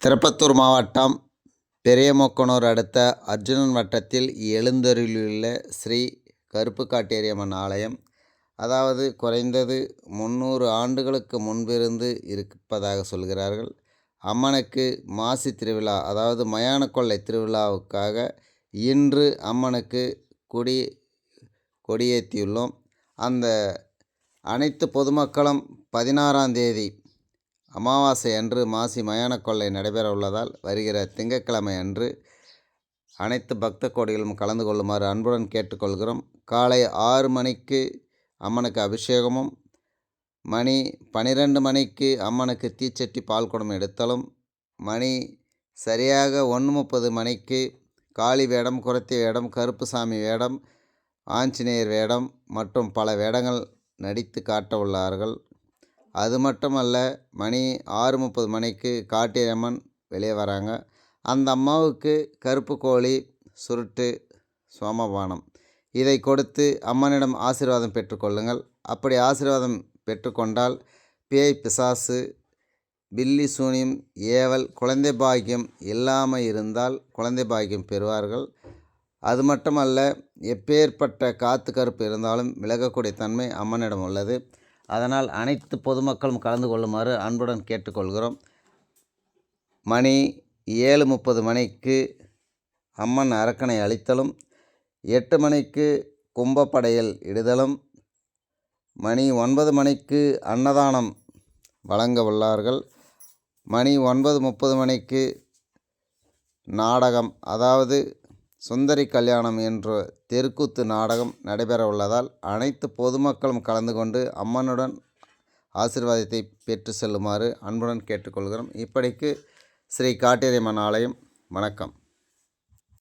திருப்பத்தூர் மாவட்டம் பெரியமொக்கனூர் அடுத்த அர்ஜுனன் வட்டத்தில் எழுந்தருளியுள்ள ஸ்ரீ கருப்பு காட்டேரியம்மன் ஆலயம், அதாவது குறைந்தது 300 ஆண்டுகளுக்கு முன்பிருந்து இருப்பதாக சொல்கிறார்கள். அம்மனுக்கு மாசி திருவிழா, அதாவது மயான கொள்ளை திருவிழாவுக்காக இன்று அம்மனுக்கு கொடியேற்றியுள்ளோம். அந்த அனைத்து பொதுமக்களும் 16ஆம் தேதி அமாவாசை அன்று மாசி மயான கொள்ளை நடைபெற உள்ளதால் வருகிற திங்கட்கிழமை அன்று அனைத்து பக்த கோடிகளும் கலந்து கொள்ளுமாறு அன்புடன் கேட்டுக்கொள்கிறோம். காலை 6 மணிக்கு அம்மனுக்கு அபிஷேகமும், மணி 12 மணிக்கு அம்மனுக்கு தீச்சட்டி பால்குடம் எடுத்தலும், மணி சரியாக 1:30 மணிக்கு காளி வேடம், குறத்தி வேடம், கருப்புசாமி வேடம், ஆஞ்சநேயர் வேடம் மற்றும் பல வேடங்கள் நடித்து காட்ட உள்ளார்கள். அது மட்டுமல்ல, மணி 6:30 மணிக்கு காட்டேரியம்மன் வெளியே வராங்க. அந்த அம்மாவுக்கு கருப்பு கோழி, சுருட்டு, சோமபானம் இதை கொடுத்து அம்மனிடம் ஆசீர்வாதம் பெற்றுக்கொள்ளுங்கள். அப்படி ஆசீர்வாதம் பெற்றுக்கொண்டால் பேய் பிசாசு, பில்லி சூனியம், ஏவல், குழந்தை பாக்கியம் இல்லாமல் இருந்தால் குழந்தை பாக்கியம் பெறுவார்கள். அது மட்டுமல்ல, எப்பேற்பட்ட காற்று கருப்பு இருந்தாலும் விலகக்கூடிய தன்மை அம்மனிடம் உள்ளது. அதனால் அனைத்து பொதுமக்களும் கலந்து கொள்ளுமாறு அன்புடன் கேட்டுக்கொள்கிறோம். மணி 7:30 மணிக்கு அம்மன் அரக்கனை அழித்தலும், 8 மணிக்கு கும்பப்படையல் இடுதலும், மணி 9 மணிக்கு அன்னதானம் வழங்க உள்ளார்கள். மணி 9:30 மணிக்கு நாடகம், அதாவது சுந்தரி கல்யாணம் என்ற தெருக்கூத்து நாடகம் நடைபெற உள்ளதால் அனைத்து பொதுமக்களும் கலந்து கொண்டு அம்மனுடன் ஆசீர்வாதத்தை பெற்று செல்லுமாறு அன்புடன் கேட்டுக்கொள்கிறோம். இப்படிக்கு ஸ்ரீ காட்டேரியம்மன் ஆலயம். வணக்கம்.